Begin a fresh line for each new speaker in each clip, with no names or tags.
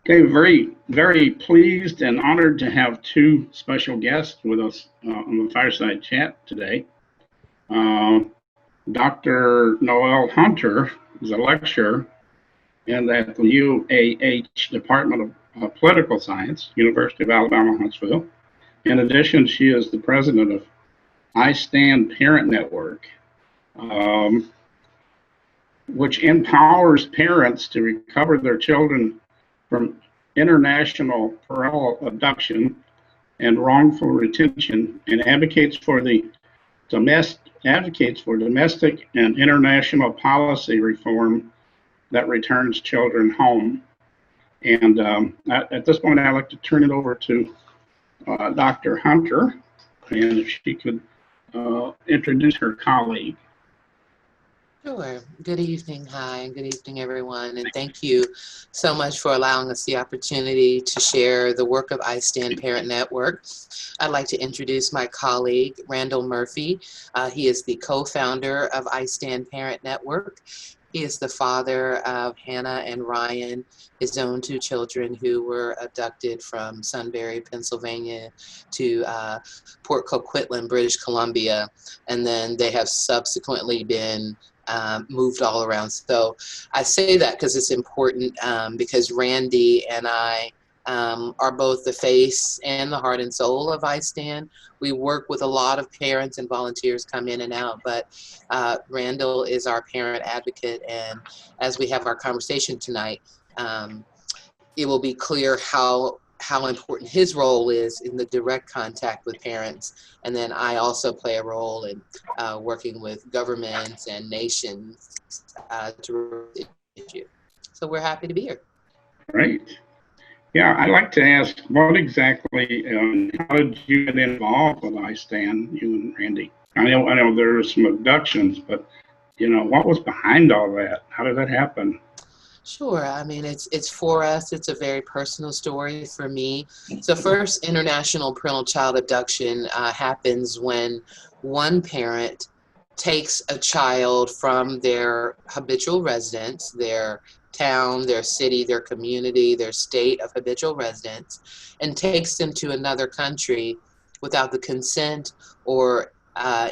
Okay, very pleased and honored to have two special guests with us on the Fireside Chat today. Dr. Noelle Hunter is a lecturer at the UAH Department of Political Science, University of Alabama, Huntsville. In addition, she is the president of iStand Parent Network, um, which empowers parents to recover their children from international parental abduction and wrongful retention, and advocates for domestic and international policy reform that returns children home. And at this point, I'd like to turn it over to Dr. Hunter, and if she could introduce her colleague.
Sure. Good evening. Hi, and good evening, everyone. And thank you so much for allowing us the opportunity to share the work of iStand Parent Network. I'd like to introduce my colleague, Randall Murphy. He is the co-founder of iStand Parent Network. He is the father of Hannah and Ryan, his own two children who were abducted from Sunbury, Pennsylvania to Port Coquitlam, British Columbia. And then they have subsequently been moved all around. So I say that because it's important because Randy and I are both the face and the heart and soul of iStand. We work with a lot of parents and volunteers come in and out, but Randall is our parent advocate. And as we have our conversation tonight, it will be clear how important his role is in the direct contact with parents. And then I also play a role in working with governments and nations to issue. So we're happy to be here.
Great. Yeah, I'd like to ask, what exactly, how did you get involved with iStand, you and Randy? I know there were some abductions, but what was behind all that? How did that happen?
Sure. I mean, it's for us. It's a very personal story for me. So first, International Parental Child Abduction happens when one parent takes a child from their habitual residence, their town, their city, their community, their state of habitual residence, and takes them to another country without the consent or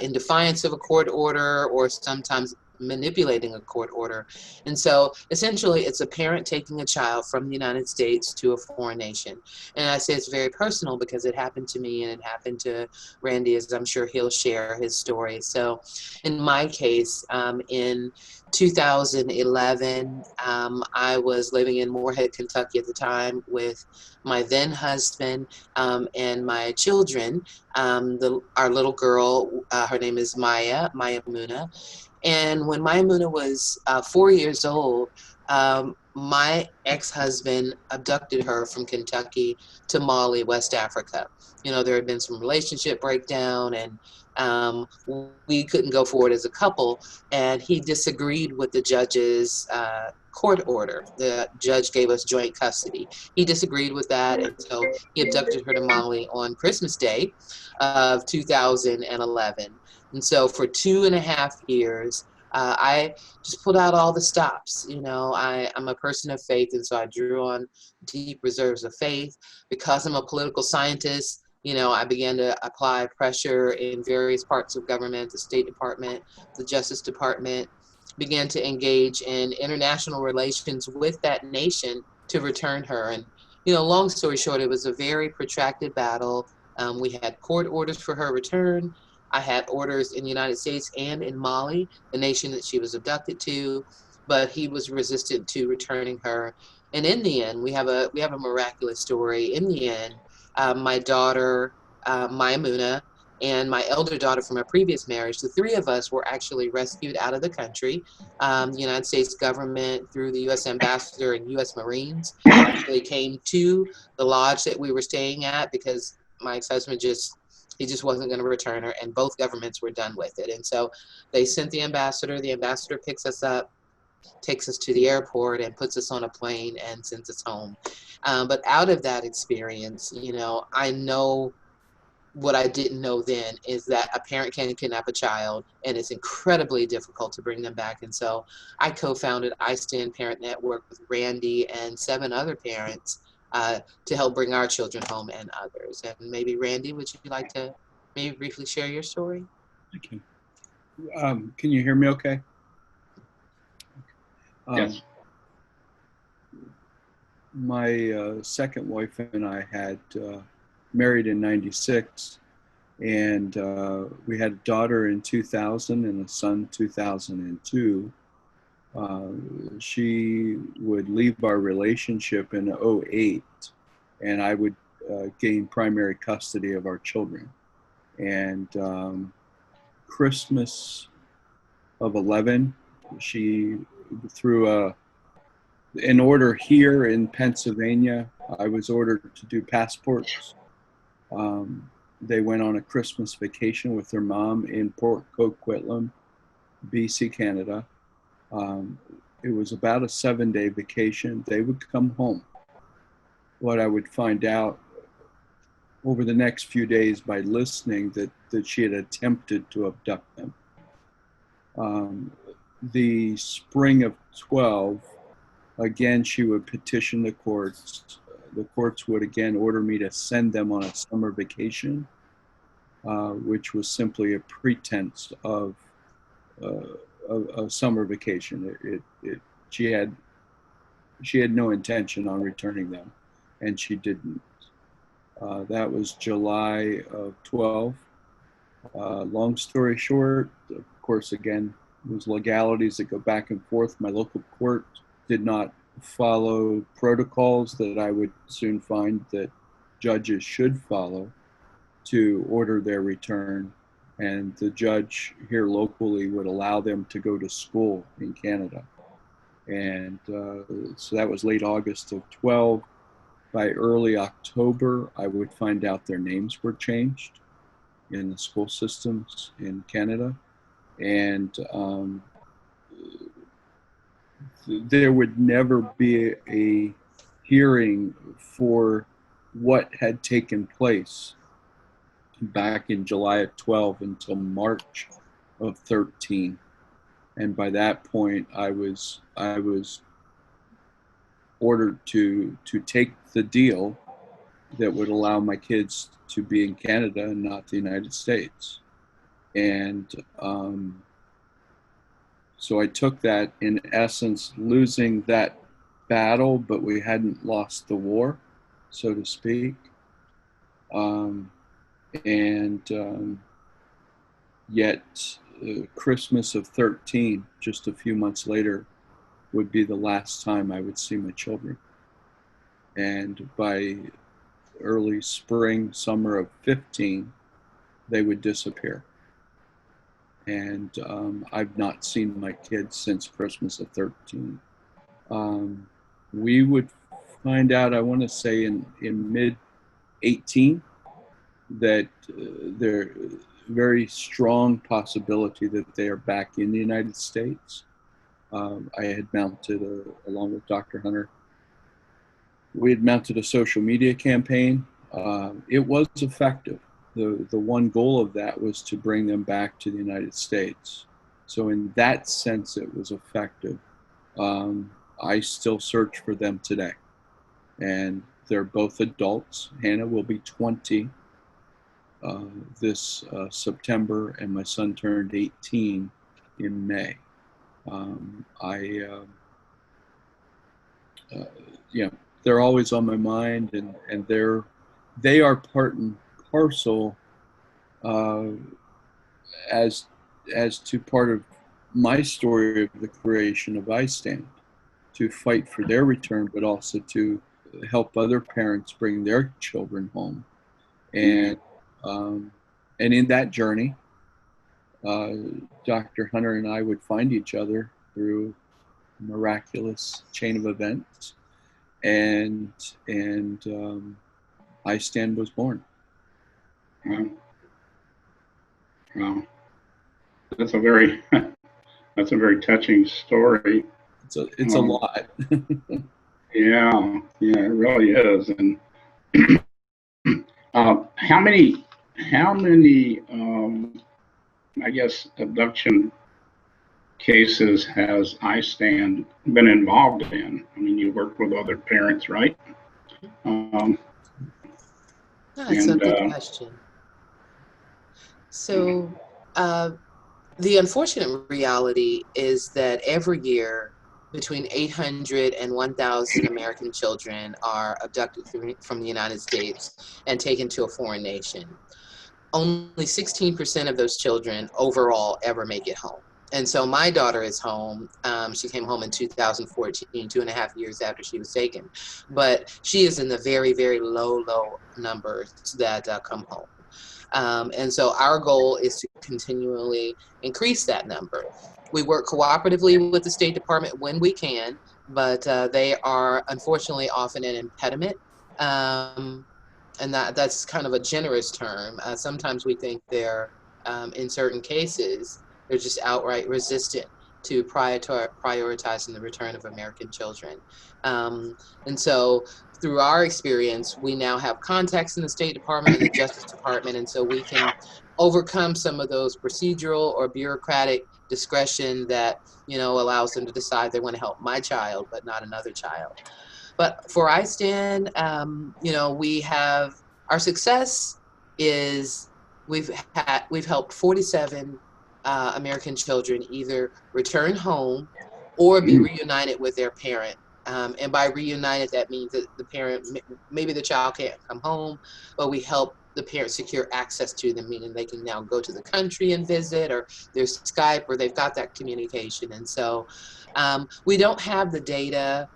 in defiance of a court order, or sometimes manipulating a court order. And so essentially it's a parent taking a child from the United States to a foreign nation. And I say it's very personal because it happened to me and it happened to Randy, as I'm sure he'll share his story. So in my case, in 2011, I was living in Moorhead, Kentucky at the time with my then husband and my children. Our little girl, her name is Maya Muna. And when Maimuna was 4 years old, my ex-husband abducted her from Kentucky to Mali, West Africa. There had been some relationship breakdown, and we couldn't go forward as a couple. And he disagreed with the judge's court order. The judge gave us joint custody. He disagreed with that, and so he abducted her to Mali on Christmas Day of 2011. And so for 2.5 years, I just pulled out all the stops. I'm a person of faith, and so I drew on deep reserves of faith. Because I'm a political scientist, I began to apply pressure in various parts of government, the State Department, the Justice Department, began to engage in international relations with that nation to return her. And, long story short, it was a very protracted battle. We had court orders for her return. I had orders in the United States and in Mali, the nation that she was abducted to, but he was resistant to returning her. And in the end, we have a miraculous story. In the end, my daughter, Maimuna, and my elder daughter from a previous marriage, the three of us were actually rescued out of the country. The United States government, through the U.S. ambassador and U.S. Marines, actually came to the lodge that we were staying at because my ex-husband just wasn't going to return her, and both governments were done with it. And so they sent the ambassador picks us up, takes us to the airport, and puts us on a plane and sends us home. But out of that experience, I know what I didn't know then is that a parent can kidnap a child and it's incredibly difficult to bring them back. And so I co-founded iStand Parent Network with Randy and 7 other parents to help bring our children home and others. And maybe Randy, would you like to maybe briefly share your story?
Okay. Can you hear me okay?
Yes.
My second wife and I had married in '96, and we had a daughter in 2000 and a son 2002. She would leave our relationship in '08, and I would gain primary custody of our children. And Christmas of 11, she threw an order here in Pennsylvania. I was ordered to do passports. They went on a Christmas vacation with their mom in Port Coquitlam, BC, Canada. It was about a 7-day vacation. They would come home. What I would find out over the next few days by listening that she had attempted to abduct them. The spring of 12, again, she would petition the courts. The courts would again order me to send them on a summer vacation, which was simply a pretense of a summer vacation. She had no intention on returning them, and she didn't. That was July of 12. Long story short, of course, again, there's legalities that go back and forth. My local court did not follow protocols that I would soon find that judges should follow to order their return. And the judge here locally would allow them to go to school in Canada. And so that was late August of 12. By early October, I would find out their names were changed in the school systems in Canada. And there would never be a hearing for what had taken place back in July of 12 until March of 13. And by that point, I was ordered to take the deal that would allow my kids to be in Canada and not the United States. And so I took that, in essence, losing that battle, but we hadn't lost the war, so to speak. Yet Christmas of 13, just a few months later, would be the last time I would see my children. And by early spring, summer of 15, they would disappear. And I've not seen my kids since Christmas of 13. We would find out, I want to say in mid 18, that there's very strong possibility that they are back in the United States. I had mounted, along with Dr. Hunter, we had mounted a social media campaign. It was effective. The one goal of that was to bring them back to the United States. So in that sense, it was effective. I still search for them today. And they're both adults. Hannah will be 20 this September, and my son turned 18 in May. They're always on my mind, and they are part and parcel as to part of my story of the creation of iStand, to fight for their return, but also to help other parents bring their children home. And in that journey, Dr. Hunter and I would find each other through a miraculous chain of events, and iStand was born.
Wow. That's a very touching story.
It's a lot.
Yeah, it really is. And how many how many, I guess, abduction cases has iStand been involved in? I mean, you work with other parents, right? Um,
That's a
and
good question. So, the unfortunate reality is that every year, between 800 and 1,000 American children are abducted from the United States and taken to a foreign nation. Only 16% of those children overall ever make it home. And so my daughter is home. She came home in 2014, 2.5 years after she was taken. But she is in the very, very low numbers that come home. And so our goal is to continually increase that number. We work cooperatively with the State Department when we can, but they are unfortunately often an impediment. And that's kind of a generous term. Sometimes we think they're, in certain cases, they're just outright resistant to prioritizing the return of American children. And so through our experience, we now have contacts in the State Department and the Justice Department, and so we can overcome some of those procedural or bureaucratic discretion that, allows them to decide they want to help my child, but not another child. But for iStand, we have our success is we've helped 47 American children either return home or be reunited with their parent. And by reunited, that means that the parent, maybe the child can't come home, but we help the parent secure access to them, meaning they can now go to the country and visit, or there's Skype, or they've got that communication. And so we don't have the data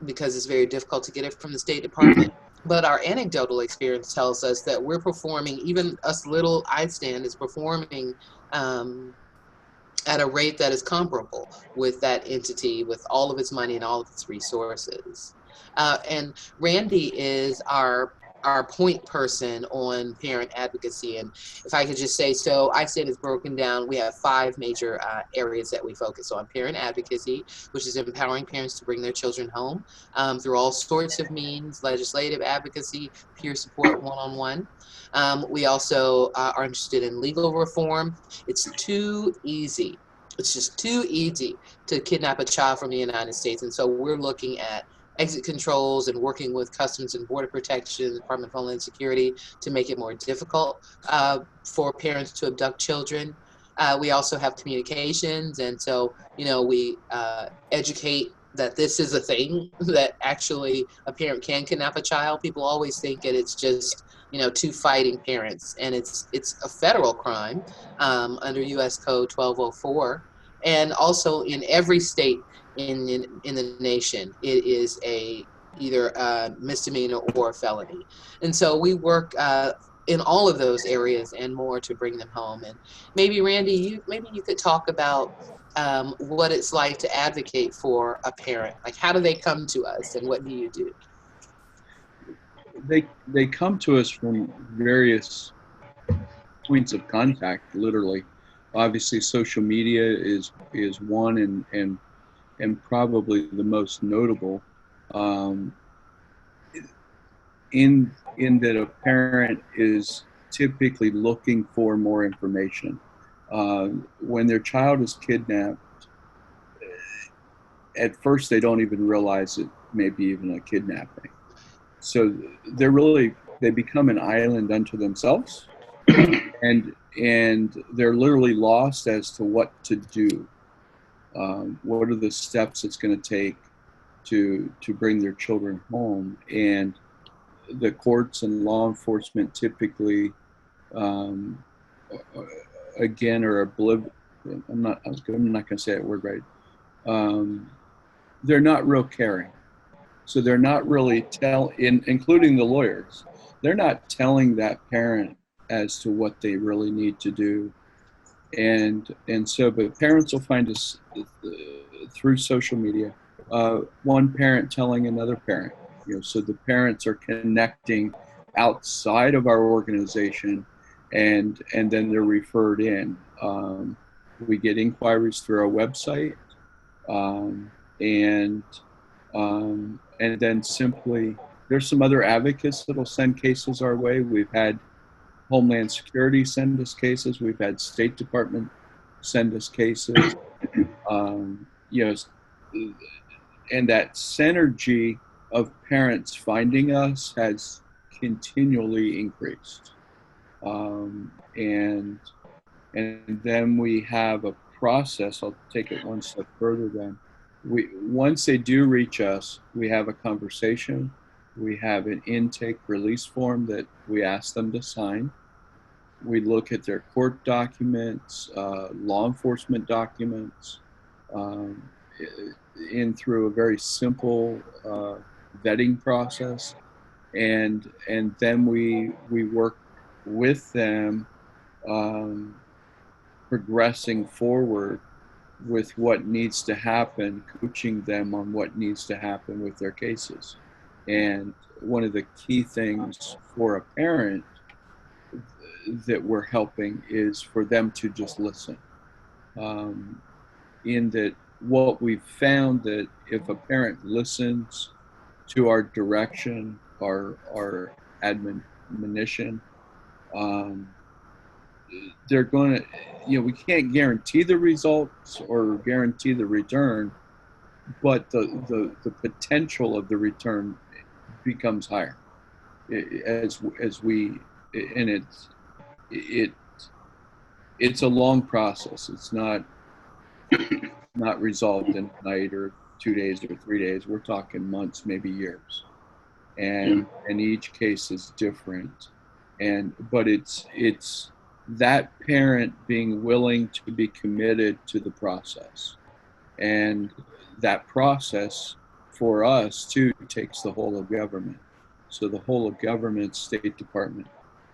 because it's very difficult to get it from the State Department. But our anecdotal experience tells us that we're performing, even us little iStand is performing at a rate that is comparable with that entity, with all of its money and all of its resources. And Randy is our point person on parent advocacy. And if I could just say, so iStand is broken down. We have 5 major areas that we focus on: parent advocacy, which is empowering parents to bring their children home through all sorts of means: legislative advocacy, peer support, one-on-one. We also are interested in legal reform. It's too easy. It's just too easy to kidnap a child from the United States. And so we're looking at exit controls and working with Customs and Border Protection, Department of Homeland Security, to make it more difficult for parents to abduct children. We also have communications. And so, we educate that this is a thing, that actually a parent can kidnap a child. People always think that it's just, 2 fighting parents, and it's a federal crime under U.S. Code 1204, and also in every state in the nation, it is either a misdemeanor or a felony. And so we work in all of those areas and more to bring them home. And maybe Randy, you could talk about what it's like to advocate for a parent. Like, how do they come to us, and what do you do?
They come to us from various points of contact, literally. Obviously, social media is one, and probably the most notable. In that a parent is typically looking for more information. When their child is kidnapped, at first they don't even realize it may be even a kidnapping. So they become an island unto themselves, and they're literally lost as to what to do. What are the steps it's going to take to bring their children home? And the courts and law enforcement typically, again, are oblivious. I'm not going to say that word right. They're not real caring. So they're not really including the lawyers, they're not telling that parent as to what they really need to do. And so, but parents will find us through social media, one parent telling another parent, so the parents are connecting outside of our organization, and then they're referred in. We get inquiries through our website, and then simply there's some other advocates that'll send cases our way. We've had Homeland Security send us cases. We've had State Department send us cases. You know, and that synergy of parents finding us has continually increased. And then we have a process. I'll take it one step further. Then, once they do reach us, we have a conversation. We have an intake release form that we ask them to sign. We look at their court documents, law enforcement documents, in through a very simple vetting process, and then we work with them, progressing forward with what needs to happen, coaching them on what needs to happen with their cases. And one of the key things for a parent that we're helping is for them to just listen. In that, what we've found that if a parent listens to our direction, our admonition, they're going to, we can't guarantee the results or guarantee the return, but the potential of the return becomes higher as we, and it's a long process. It's not resolved in a night or 2 days or 3 days. We're talking months, maybe years, and each case is different. But it's that parent being willing to be committed to the process, and that process for us too takes the whole of government. So the whole of government, State Department,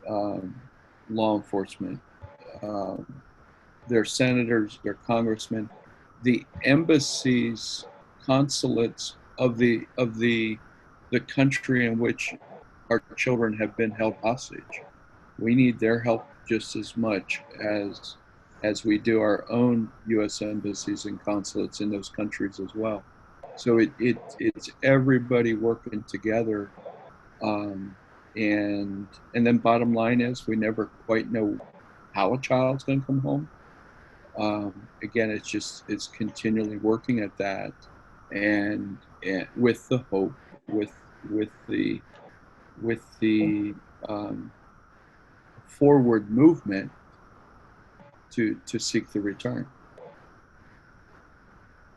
law enforcement, their senators, their congressmen, the embassies, consulates of the country in which our children have been held hostage. We need their help just as much as we do our own U.S. embassies and consulates in those countries as well. So it's everybody working together, and then bottom line is we never quite know how a child's going to come home. Again, it's continually working at that, and with the hope, with the forward movement to seek the return.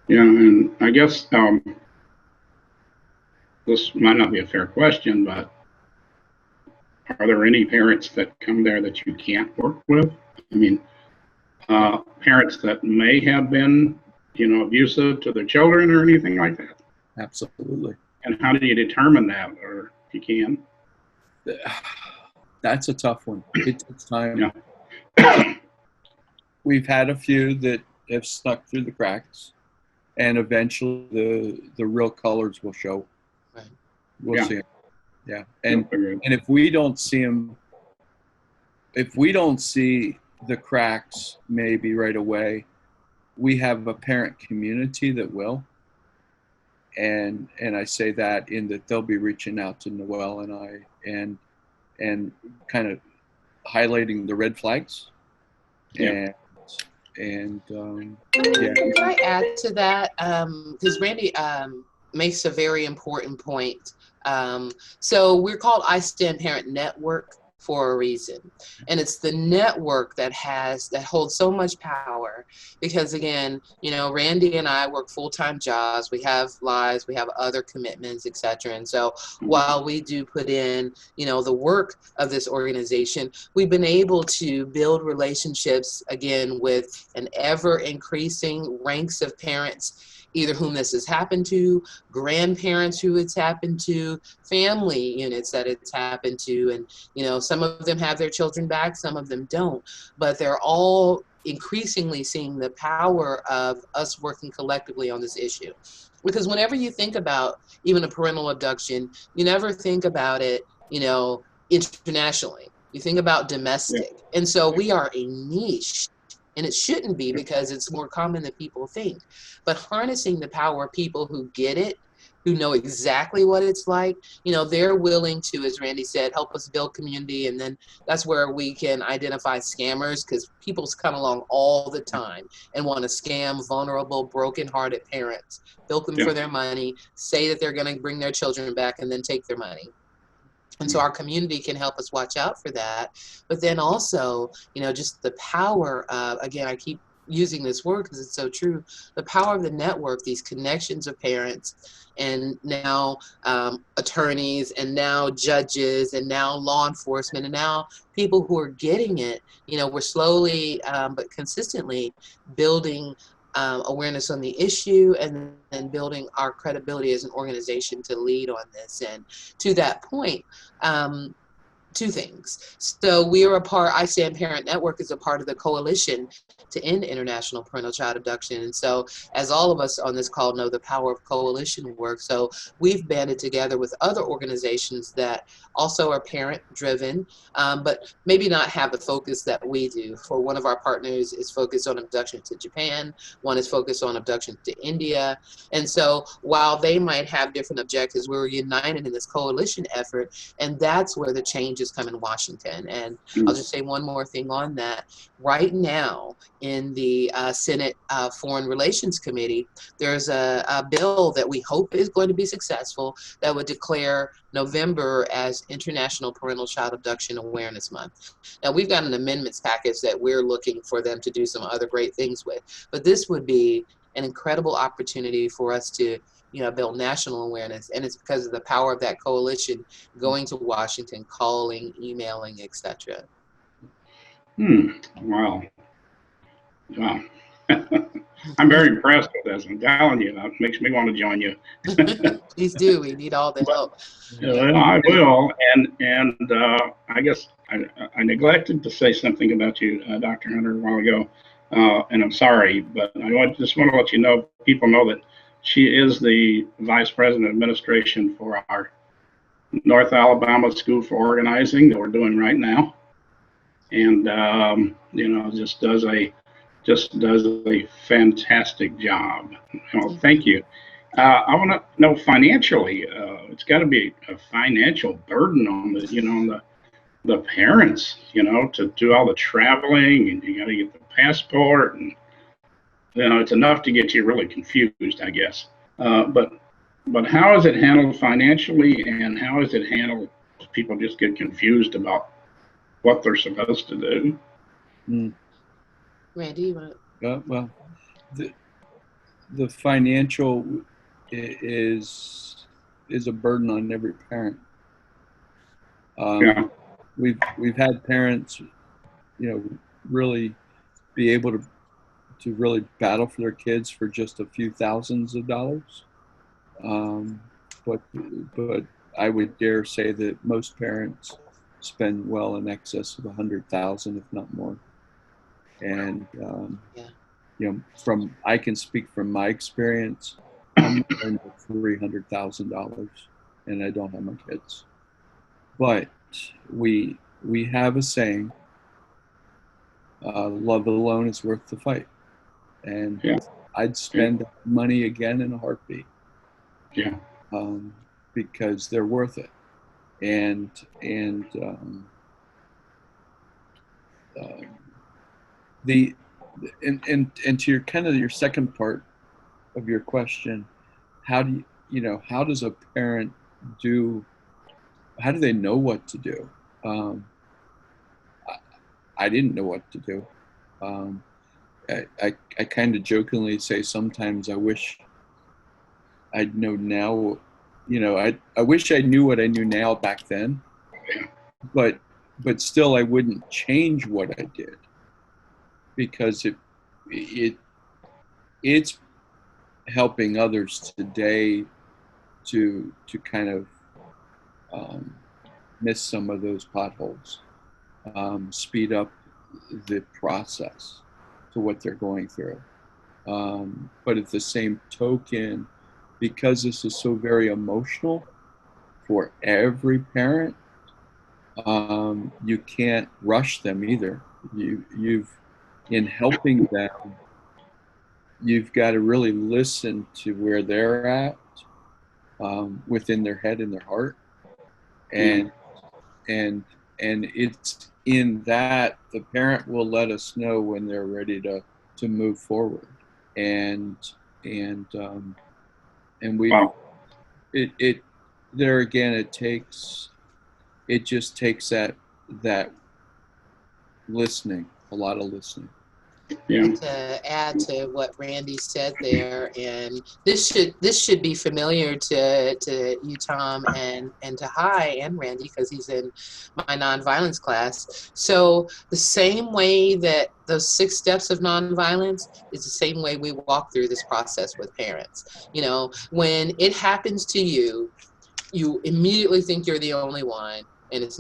Yeah, and I guess this might not be a fair question, but are there any parents that come there that you can't work with? I mean, parents that may have been, abusive to their children or anything like that?
Absolutely.
And how do you determine that, or if you can?
That's a tough one. It takes time.
Yeah.
We've had a few that have snuck through the cracks, and eventually the real colors will show.
Right.
We'll see them. Yeah. And if we don't see them, if we don't see the cracks maybe right away, we have a parent community that will. And I say that in that they'll be reaching out to Noelle and I and kind of highlighting the red flags.
Yeah.
And
Can I add to that? Because Randy makes a very important point. So we're called iStand Parent Network for a reason, and it's the network that holds so much power, because again, Randy and I work full-time jobs, we have lives, we have other commitments, etc. And so while we do put in the work of this organization, we've been able to build relationships again with an ever increasing ranks of parents, either whom this has happened to, grandparents who it's happened to, family units that it's happened to. And, some of them have their children back, some of them don't. But they're all increasingly seeing the power of us working collectively on this issue. Because whenever you think about even a parental abduction, you never think about it, internationally. You think about domestic. Yeah. And so we are a niche. And it shouldn't be, because it's more common than people think. But harnessing the power of people who get it, who know exactly what it's like, you know, they're willing to, as Randy said, help us build community. And then that's where we can identify scammers, because people come along all the time and want to scam vulnerable, broken-hearted parents, bilk them for their money, say that they're going to bring their children back, and then take their money. And so our community can help us watch out for that. But then also, you know, just the power of, again, I keep using this word because it's so true, the power of the network, these connections of parents, and now attorneys, and now judges, and now law enforcement, and now people who are getting it. You know, we're slowly but consistently building awareness on the issue, and then building our credibility as an organization to lead on this. And to that point, two things. So we are a part, iStand Parent Network is a part of the coalition to end international parental child abduction. And so, as all of us on this call know, the power of coalition work. So we've banded together with other organizations that also are parent driven, but maybe not have the focus that we do. For one of our partners is focused on abduction to Japan, one is focused on abduction to India. And so while they might have different objectives, we're united in this coalition effort, and that's where the changes come in Washington. And I'll just say one more thing on that. Right now, in the Senate Foreign Relations Committee, there's a bill that we hope is going to be successful that would declare November as International Parental Child Abduction Awareness Month. Now, we've got an amendments package that we're looking for them to do some other great things with, but this would be an incredible opportunity for us to, you know, build national awareness. And it's because of the power of that coalition going to Washington, calling, emailing, etc.
Wow. Wow. I'm very impressed with this. I'm telling you, that makes me want to join you.
Please do. We need all the help.
I will. And I guess I neglected to say something about you, Dr. Hunter, a while ago. And I'm sorry, but just want to let you know, people know that she is the Vice President of Administration for our North Alabama School for Organizing that we're doing right now. And, you know, just does a fantastic job. Well, thank you. I want to know financially, it's got to be a financial burden on the, you know, on the parents, you know, to do all the traveling, and you got to get the passport, and you know, it's enough to get you really confused, I guess. But how is it handled financially, and how is it handled if people just get confused about what they're supposed to do?
Randy, you want to?
Well, the financial is a burden on every parent. We've had parents, you know, really be able to really battle for their kids for just a few thousands of dollars. But I would dare say that most parents spend well in excess of 100,000, if not more. And you know, I can speak from my experience. I'm under $300,000, and I don't have my kids. But we have a saying: "Love alone is worth the fight," and I'd spend money again in a heartbeat. Because they're worth it, and to your kind of your second part of your question, how does a parent how do they know what to do? I didn't know what to do. I kind of jokingly say sometimes I wish I'd know now. You know, I wish I knew what I knew now back then, but still I wouldn't change what I did, because it's helping others today to kind of miss some of those potholes, speed up the process to what they're going through. But at the same token, because this is so very emotional for every parent, you can't rush them either. In helping them, you've got to really listen to where they're at, within their head and their heart, and it's in that the parent will let us know when they're ready to move forward, and we
Wow.
it there again, it just takes that listening, a lot of listening.
Yeah.
To add to what Randy said there, and this should be familiar to you, Tom, and to Hi and Randy, because he's in my nonviolence class. So the same way that those 6 steps of nonviolence is the same way we walk through this process with parents. You know, when it happens to you, you immediately think you're the only one, and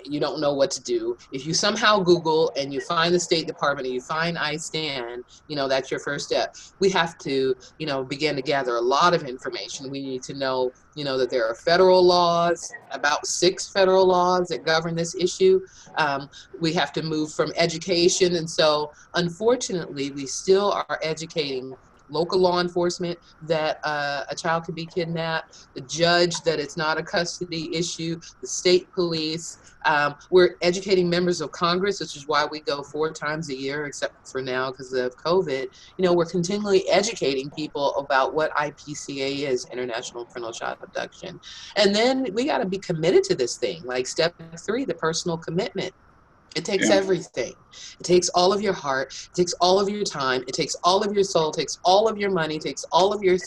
you don't know what to do. If you somehow Google and you find the State Department and you find iStand, that's your first step. We have to, begin to gather a lot of information. We need to know, that there are federal laws, about 6 federal laws that govern this issue. We have to move from education. And so, unfortunately, we still are educating local law enforcement that a child could be kidnapped, the judge that it's not a custody issue, the state police. We're educating members of Congress, which is why we go 4 times a year, except for now because of COVID. We're continually educating people about what IPCA is, International Parental Child Abduction. And then we got to be committed to this thing, like step 3, the personal commitment. It takes everything. It takes all of your heart. It takes all of your time. It takes all of your soul. It takes all of your money. It takes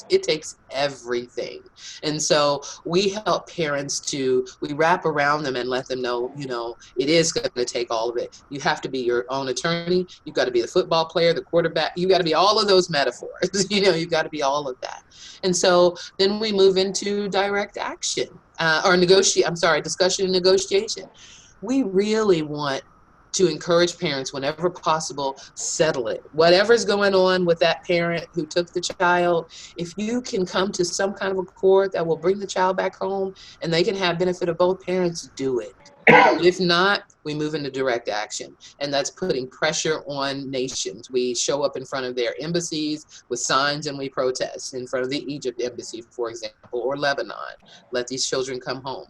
it takes everything. And so we help parents we wrap around them and let them know, it is going to take all of it. You have to be your own attorney. You've got to be the football player, the quarterback. You got to be all of those metaphors. You've got to be all of that. And so then we move into direct action discussion and negotiation. We really want to encourage parents, whenever possible, settle it. Whatever's going on with that parent who took the child, if you can come to some kind of accord that will bring the child back home and they can have benefit of both parents, do it. But if not, we move into direct action. And that's putting pressure on nations. We show up in front of their embassies with signs and we protest in front of the Egypt embassy, for example, or Lebanon. Let these children come home.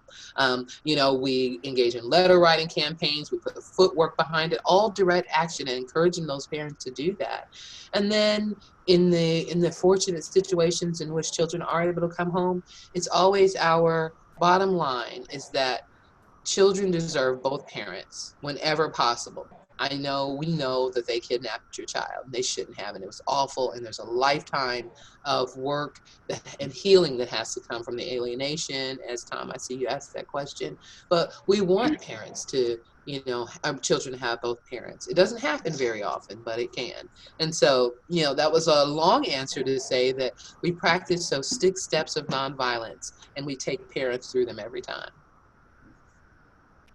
We engage in letter writing campaigns. We put the footwork behind it, all direct action, and encouraging those parents to do that. And then in the fortunate situations in which children are able to come home, it's always our bottom line is that children deserve both parents whenever possible. We know that they kidnapped your child. They shouldn't have, and it was awful. And there's a lifetime of work and healing that has to come from the alienation. As Tom, I see you asked that question. But we want parents to, our children to have both parents. It doesn't happen very often, but it can. And so, that was a long answer to say that we practice those 6 steps of nonviolence, and we take parents through them every time.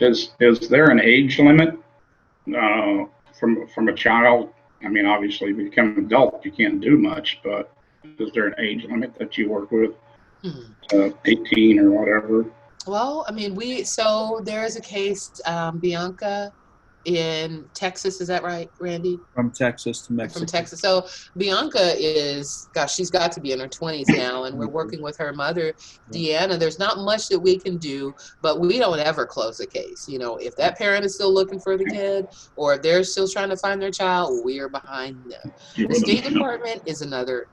Is there an age limit from a child? I mean, obviously, if you become an adult, you can't do much, but is there an age limit that you work with? 18 or whatever?
Well, I mean, so there is a case, Bianca in Texas, is that right, Randy?
From Texas to Mexico.
From Texas. So Bianca she's got to be in her 20s now, and we're working with her mother, Deanna. There's not much that we can do, but we don't ever close a case. If that parent is still looking for the kid, or if they're still trying to find their child, we're behind them. The State Department is another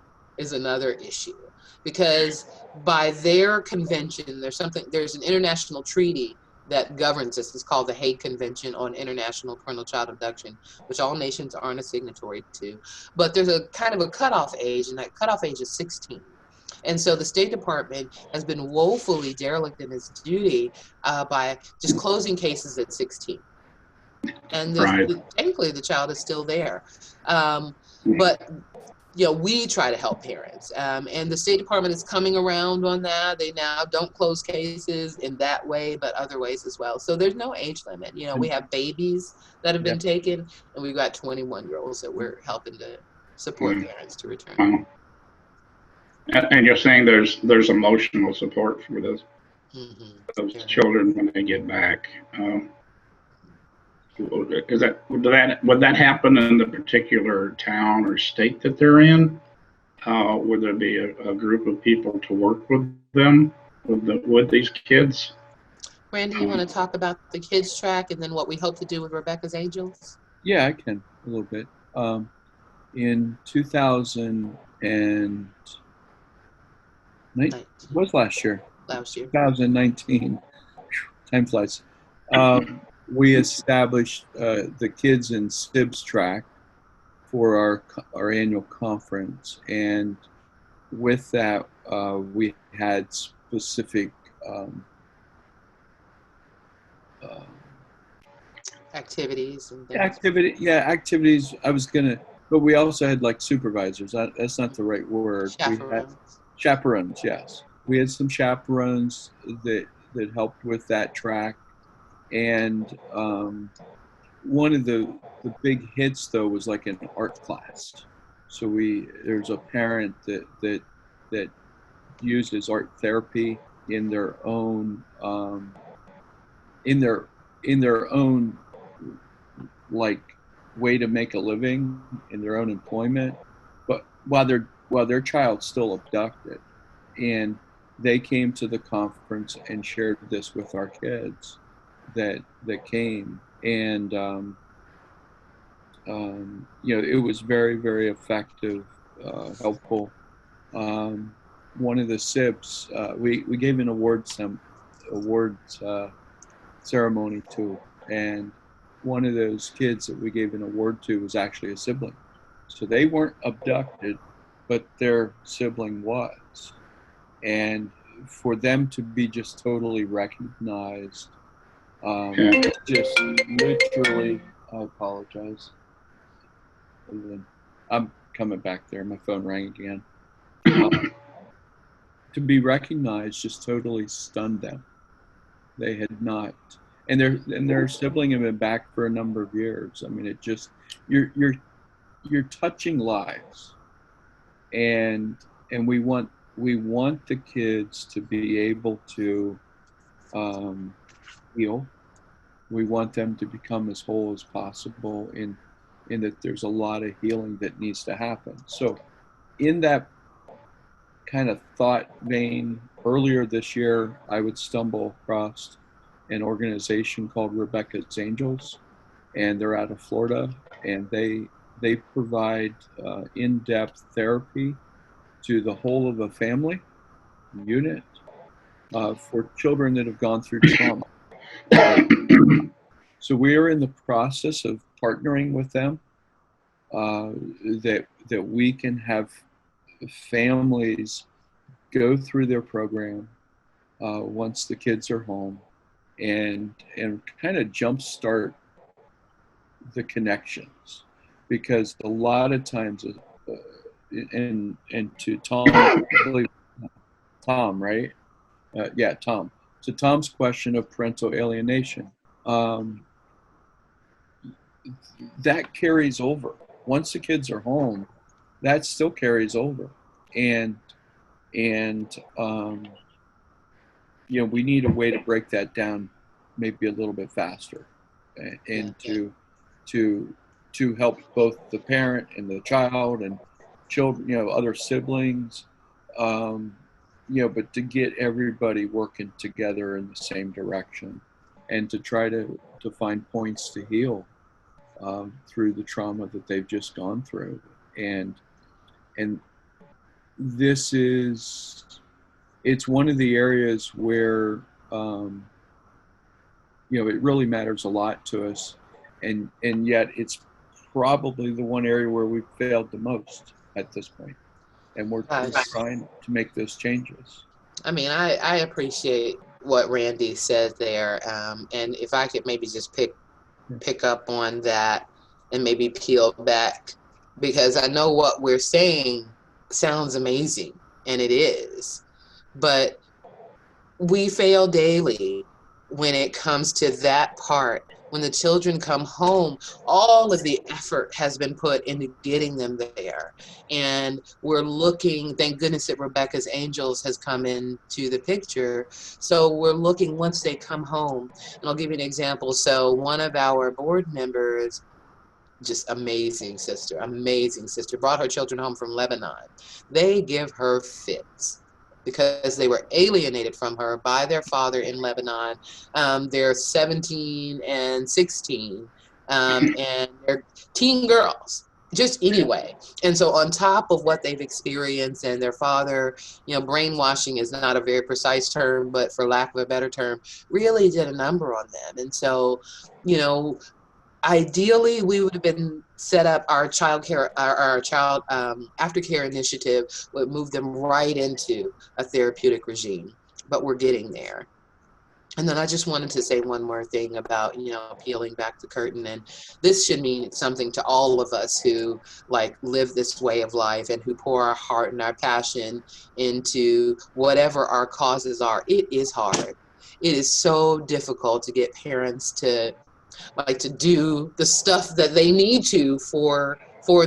issue, because by their convention, there's an international treaty that governs this. It's called the Hague Convention on International Parental Child Abduction, which all nations aren't a signatory to. But there's a kind of a cutoff age, and that cutoff age is 16. And so the State Department has been woefully derelict in its duty by just closing cases at 16. And technically the child is still there. But we try to help parents, and the State Department is coming around on that. They now don't close cases in that way, but other ways as well. So there's no age limit. We have babies that have been taken, and we've got 21-year-olds that we're helping to support parents to return.
And you're saying there's emotional support for those children when they get back. Would that happen in the particular town or state that they're in? Would there be a group of people to work with them? with these kids.
Randy, you want to talk about the kids track and then what we hope to do with Rebecca's Angels?
Yeah, I can a little bit. In 2000 and was last year,
Last year.
2019, time flies. We established the Kids in SIBS track for our annual conference, and with that, we had specific
activities and things.
Activities. But we also had like supervisors. That's not the right word.
Chaperones.
We had chaperones. Yes, we had some chaperones that helped with that track, and one of the big hits though was like an art class. So there's a parent that uses art therapy in their own like way to make a living in their own employment, but while their child's still abducted, and they came to the conference and shared this with our kids that came, and it was very, very effective, helpful. One of the SIBs, we gave an awards ceremony to, and one of those kids that we gave an award to was actually a sibling. So they weren't abducted, but their sibling was. And for them to be just totally recognized, just literally, I apologize. I'm coming back there. My phone rang again. To be recognized just totally stunned them. They had not, and their sibling had been back for a number of years. I mean, it just you're touching lives, and we want the kids to be able to heal. We want them to become as whole as possible, in that there's a lot of healing that needs to happen. So in that kind of thought vein, earlier this year, I would stumble across an organization called Rebecca's Angels, and they're out of Florida, and they provide in-depth therapy to the whole of a family unit for children that have gone through trauma. So we are in the process of partnering with them, that we can have families go through their program once the kids are home, and kind of jumpstart the connections, because a lot of times, and to Tom, I believe Tom, right? Yeah, Tom. So Tom's question of parental alienation, that carries over. Once the kids are home, that still carries over, and we need a way to break that down, maybe a little bit faster, and to help both the parent and the child and children, other siblings, but to get everybody working together in the same direction, and to try to find points to heal through the trauma that they've just gone through. And this it's one of the areas where it really matters a lot to us, and yet it's probably the one area where we've failed the most at this point, and we're trying to make those changes.
I mean, I appreciate what Randy said there, and if I could maybe just pick up on that and maybe peel back, because I know what we're saying sounds amazing, and it is, but we fail daily when it comes to that part. When the children come home, all of the effort has been put into getting them there. And we're looking, thank goodness that Rebecca's Angels has come into the picture. So we're looking once they come home. And I'll give you an example. So one of our board members, just amazing sister, brought her children home from Lebanon. They give her fits. because they were alienated from her by their father in Lebanon. They're 17 and 16, and they're teen girls, just anyway. And so on top of what they've experienced and their father, brainwashing is not a very precise term, but for lack of a better term, really did a number on them. And so, ideally, we would have been set up our child care, our child aftercare initiative would move them right into a therapeutic regime, but we're getting there. And then I just wanted to say one more thing about, peeling back the curtain. And this should mean something to all of us who live this way of life and who pour our heart and our passion into whatever our causes are. It is hard. It is so difficult to get parents to do the stuff that they need to for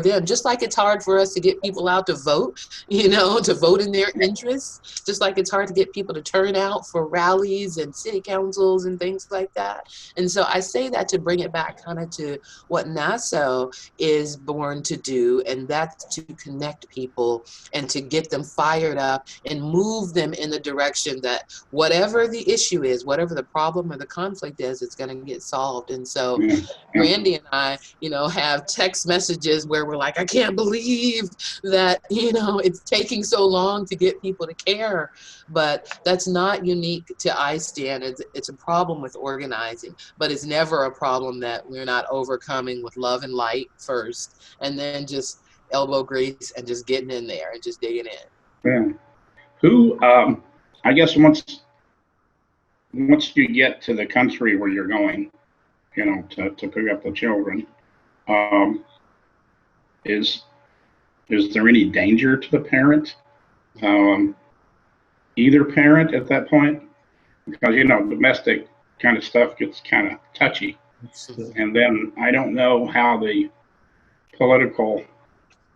them, just like it's hard for us to get people out to vote, to vote in their interests, just like it's hard to get people to turn out for rallies and city councils and things like that. And so I say that to bring it back kind of to what NASO is born to do, and that's to connect people and to get them fired up and move them in the direction that whatever the issue is, whatever the problem or the conflict is, it's going to get solved. And so Randy and I, have text messages where we're like, I can't believe that, it's taking so long to get people to care. But that's not unique to iStand. It's a problem with organizing, but it's never a problem that we're not overcoming with love and light first, and then just elbow grease and just getting in there and just digging in.
Yeah. Who, I guess once you get to the country where you're going, to pick up the children, is there any danger to the parent? Either parent at that point? Because, domestic kind of stuff gets kind of touchy. And then I don't know how the political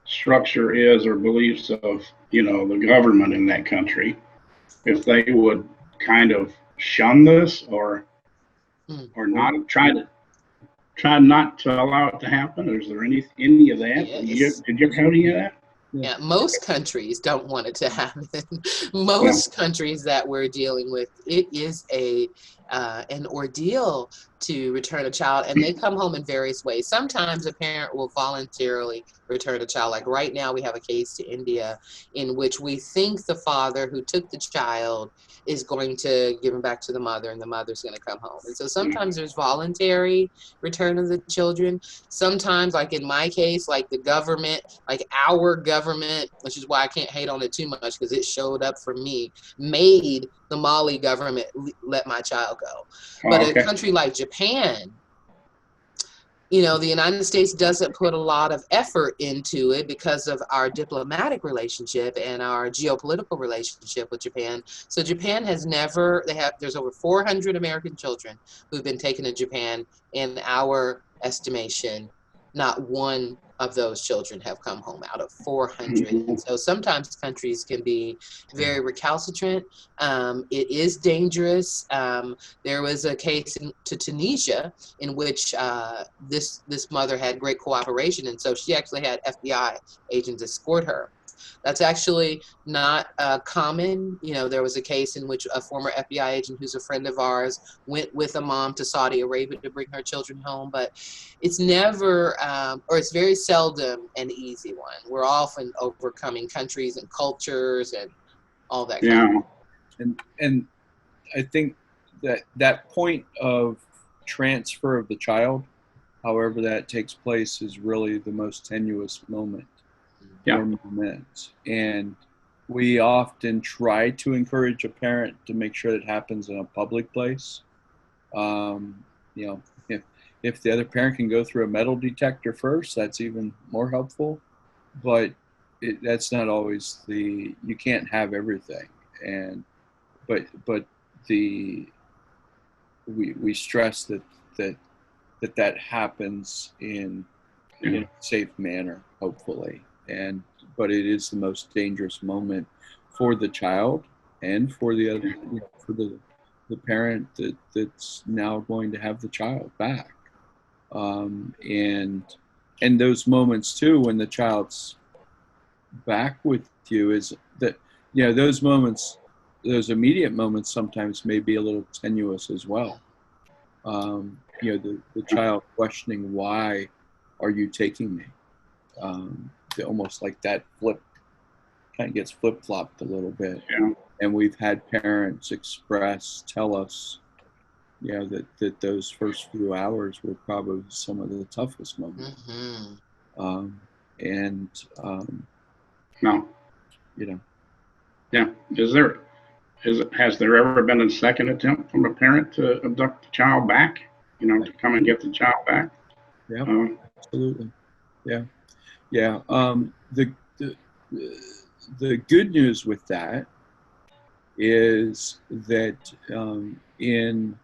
structure is or beliefs of, the government in that country, if they would kind of shun this or not try not to allow it to happen. Or is there any of that?
Yes.
Did you ever have any of that?
Yeah, most countries don't want it to happen. Most countries that we're dealing with, it is an ordeal to return a child, and they come home in various ways. Sometimes a parent will voluntarily return a child. Like right now, we have a case to India in which we think the father who took the child is going to give him back to the mother, and the mother's going to come home. And so sometimes there's voluntary return of the children. Sometimes, like in my case, like the government, like our government, which is why I can't hate on it too much because it showed up for me, made the Mali government let my child go. But a country like Japan, the United States doesn't put a lot of effort into it because of our diplomatic relationship and our geopolitical relationship with Japan. So Japan has there's over 400 American children who've been taken to Japan. In our estimation, not one of those children have come home out of 400. And so sometimes countries can be very recalcitrant. It is dangerous. There was a case to Tunisia in which this mother had great cooperation, and so she actually had FBI agents escort her. That's actually not common. There was a case in which a former FBI agent who's a friend of ours went with a mom to Saudi Arabia to bring her children home, but it's never, or it's very seldom an easy one. We're often overcoming countries and cultures and all that kind of.
And I think that point of transfer of the child, however that takes place, is really the most tenuous moment. And we often try to encourage a parent to make sure it happens in a public place. If the other parent can go through a metal detector first, that's even more helpful. But that's not always you can't have everything. But we stress that happens in a safe manner, hopefully. But it is the most dangerous moment for the child and for the other, for the parent that's now going to have the child back. And those moments too, when the child's back with you, is that those moments, those immediate moments sometimes may be a little tenuous as well. The child questioning, why are you taking me? Almost like that kind of gets flip-flopped a little bit.
Yeah.
And we've had parents tell us, that those first few hours were probably some of the toughest moments.
Mm-hmm.
No.
Yeah.
Has there ever been a second attempt from a parent to abduct the child back? To come and get the child back?
Yeah, absolutely. Yeah. The good news with that is that in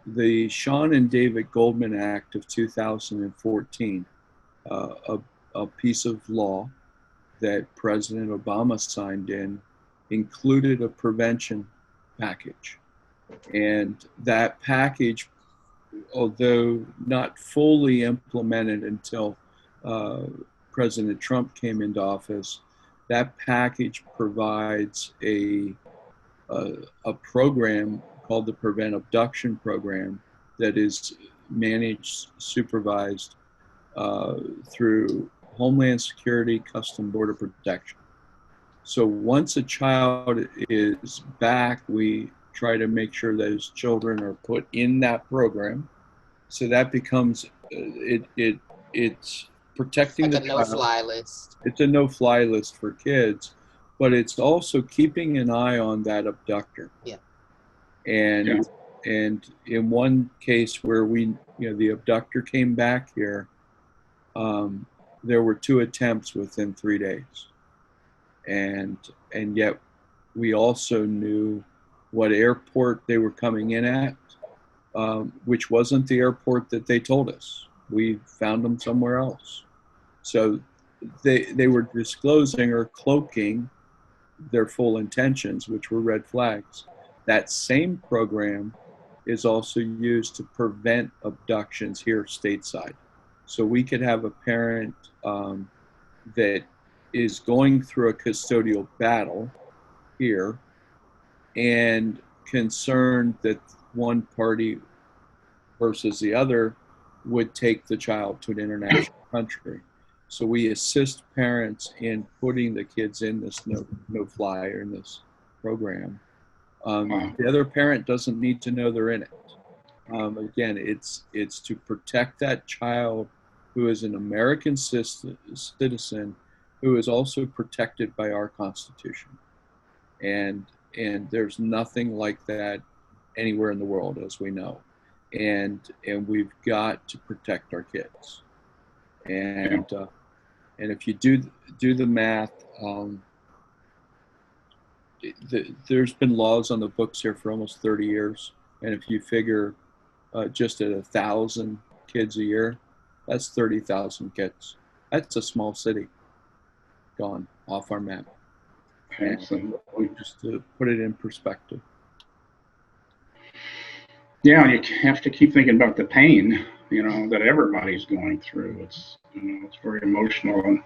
the Sean and David Goldman Act of 2014, a piece of law that President Obama signed included a prevention package. And that package, although not fully implemented until President Trump came into office, that package provides a program called the Prevent Abduction Program that is managed, supervised through Homeland Security, Customs Border Protection. So once a child is back, we try to make sure those children are put in that program. So that becomes it's protecting
like
the
a
child.
no-fly list.
It's a no-fly list for kids, but it's also keeping an eye on that abductor.
Yeah.
And in one case where the abductor came back here, there were 2 attempts within 3 days, and yet we also knew what airport they were coming in at, which wasn't the airport that they told us. We found them somewhere else. So they were disclosing or cloaking their full intentions, which were red flags. That same program is also used to prevent abductions here stateside. So we could have a parent that is going through a custodial battle here and concerned that one party versus the other would take the child to an international country. So we assist parents in putting the kids in this no-fly or in this program. The other parent doesn't need to know they're in it. Again, it's to protect that child who is an American citizen who is also protected by our Constitution. And there's nothing like that anywhere in the world, as we know. And we've got to protect our kids. And if you do the math, there's been laws on the books here for almost 30 years. And if you figure just at 1,000 kids a year, that's 30,000 kids. That's a small city gone off our map.
Absolutely.
Just to put it in perspective.
Yeah, you have to keep thinking about the pain, that everybody's going through. It's very emotional. And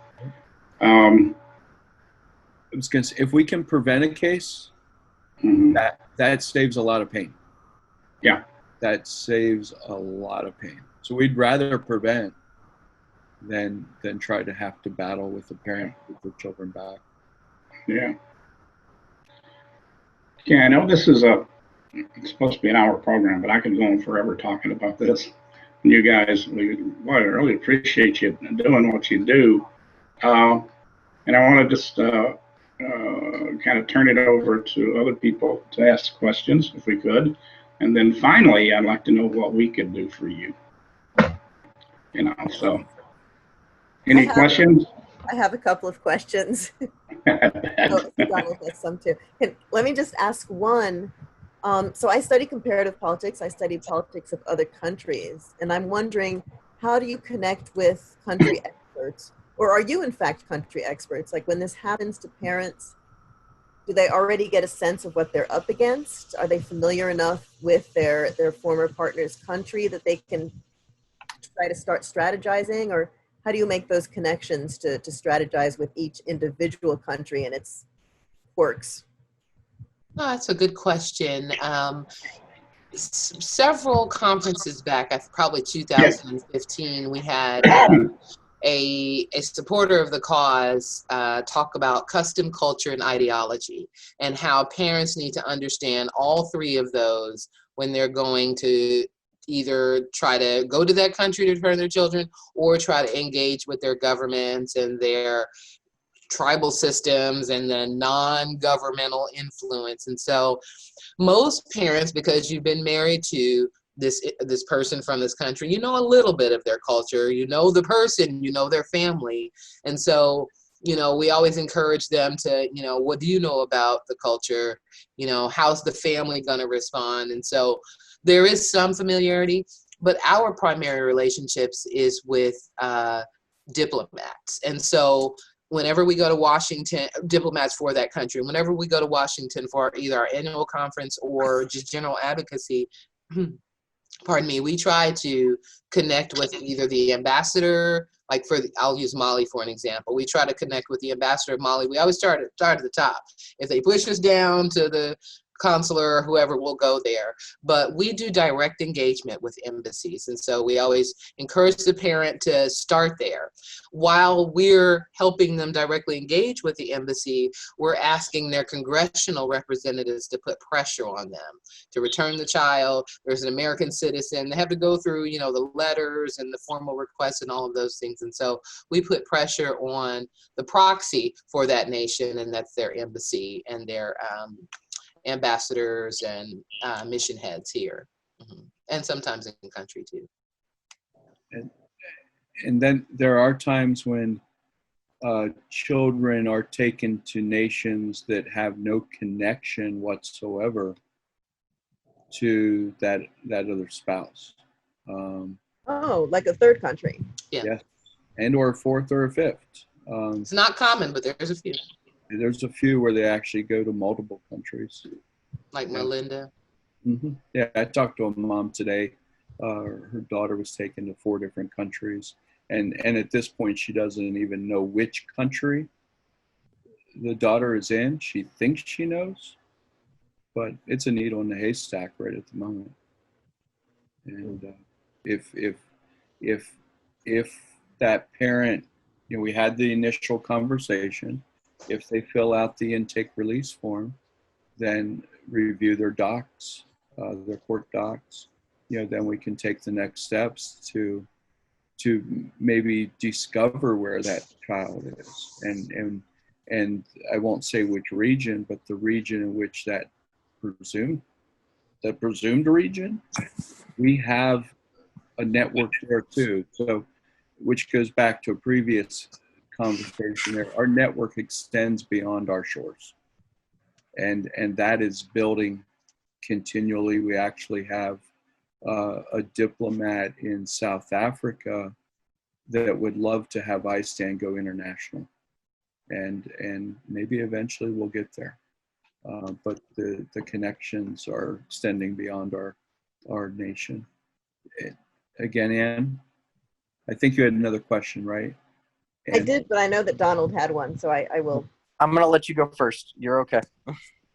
I was going to say, if we can prevent a case, that saves a lot of pain.
Yeah.
That saves a lot of pain. So we'd rather prevent than try to have to battle with the parent with their children back.
Yeah. Yeah, I know this is it's supposed to be an hour program, but I could go on forever talking about this. And you guys, I really appreciate you doing what you do. And I want to just kind of turn it over to other people to ask questions, if we could. And then finally, I'd like to know what we could do for you. So any questions?
I have a couple of questions. Donald has some too. Let me just ask one. So I study comparative politics. I study politics of other countries. And I'm wondering, how do you connect with country experts? Or are you, in fact, country experts? Like when this happens to parents, do they already get a sense of what they're up against? Are they familiar enough with their former partner's country that they can try to start strategizing? Or how do you make those connections to strategize with each individual country and its quirks?
Oh, that's a good question. Several conferences back, probably 2015, we had a supporter of the cause talk about custom, culture, and ideology, and how parents need to understand all three of those when they're going to either try to go to that country to return their children or try to engage with their governments and their tribal systems and the non-governmental influence. And so most parents, because you've been married to this person from this country, you know a little bit of their culture, you know the person, you know their family. And so, you know, we always encourage them to, you know, what do you know about the culture? You know, how's the family going to respond? And so there is some familiarity, but our primary relationships is with diplomats. And so whenever we go to Washington, diplomats for that country, whenever we go to Washington for either our annual conference or just general advocacy, pardon me, we try to connect with either the ambassador, like I'll use Mali for an example. We try to connect with the ambassador of Mali. We always start at the top. If they push us down to the consular or whoever, will go there. But we do direct engagement with embassies. And so we always encourage the parent to start there. While we're helping them directly engage with the embassy, we're asking their congressional representatives to put pressure on them to return the child. There's an American citizen. They have to go through, you know, the letters and the formal requests and all of those things. And so we put pressure on the proxy for that nation, and that's their embassy and their ambassadors and mission heads here, and sometimes in country too.
And then there are times when children are taken to nations that have no connection whatsoever to that other spouse.
Oh, like a third country.
Yeah.
Yes. And or a fourth or a fifth.
It's not common, but there's a few.
There's a few where they actually go to multiple countries.
Like Melinda.
Mm-hmm. Yeah, I talked to a mom today. Her daughter was taken to 4 different countries. And at this point, she doesn't even know which country the daughter is in. She thinks she knows, but it's a needle in the haystack right at the moment. And if that parent, you know, we had the initial conversation, if they fill out the intake release form, then review their docs, their court docs, you know, then we can take the next steps to maybe discover where that child is, and I won't say which region, but the region in which that presumed region, we have a network there too. So, which goes back to a previous conversation there, our network extends beyond our shores, and that is building continually. We actually have a diplomat in South Africa that would love to have iStand go international, and maybe eventually we'll get there. But the connections are extending beyond our nation. Again, Ann, I think you had another question, right?
I did, but I know that Donald had one, so I will.
I'm going to let you go first. You're okay.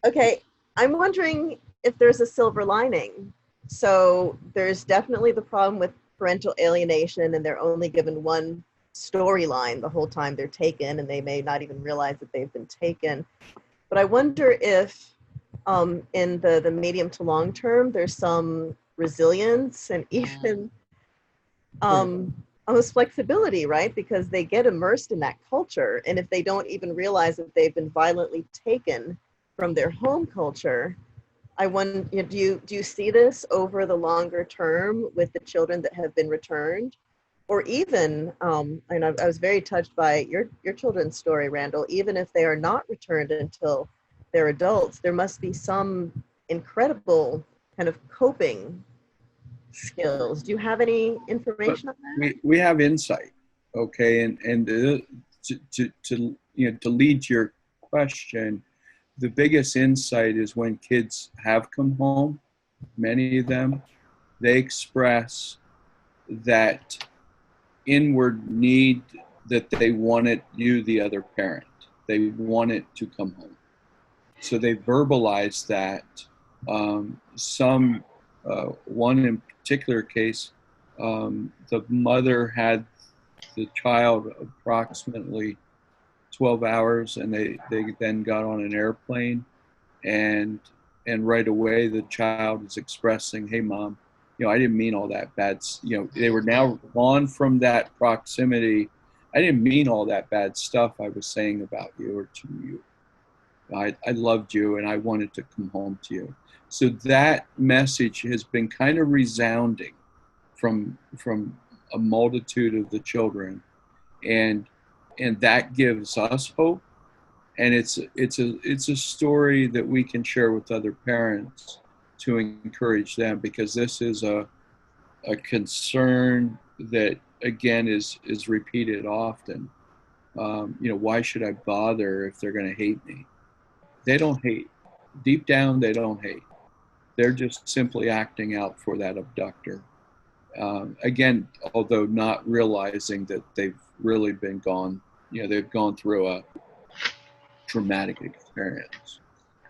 Okay, I'm wondering if there's a silver lining. So there's definitely the problem with parental alienation, and they're only given one storyline the whole time they're taken, and they may not even realize that they've been taken. But I wonder if in the medium to long term, there's some resilience and even almost flexibility, right? Because they get immersed in that culture. And if they don't even realize that they've been violently taken from their home culture, I wonder, do you see this over the longer term with the children that have been returned? Or even, and I was very touched by your children's story, Randall, even if they are not returned until they're adults, there must be some incredible kind of coping skills. Do you have any information on that?
We have insight, okay, and to lead to your question, the biggest insight is when kids have come home, many of them, they express that inward need that they wanted you, the other parent. They wanted to come home. so they verbalized that. One in particular case, the mother had the child approximately 12 hours, and they then got on an airplane, and right away the child is expressing, "Hey, mom, I didn't mean all that bad." They were now gone from that proximity. "I didn't mean all that bad stuff I was saying about you or to you. I loved you and I wanted to come home to you." So that message has been kind of resounding from a multitude of the children, and that gives us hope. And it's a story that we can share with other parents to encourage them, because this is a concern that again is repeated often. Why should I bother if they're going to hate me? They don't hate. Deep down, they don't hate. They're just simply acting out for that abductor. Again, although not realizing that they've really been gone, they've gone through a traumatic experience.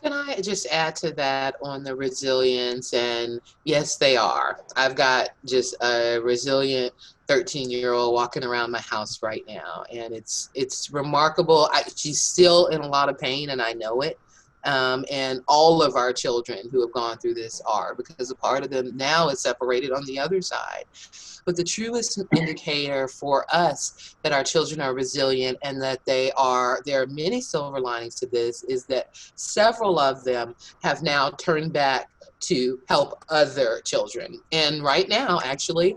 Can I just add to that on the resilience? And yes, they are. I've got just a resilient 13-year-old walking around my house right now, and it's remarkable. She's still in a lot of pain, and I know it. And all of our children who have gone through this are, because a part of them now is separated on the other side. But the truest indicator for us that our children are resilient and that there are many silver linings to this is that several of them have now turned back to help other children. And right now, actually,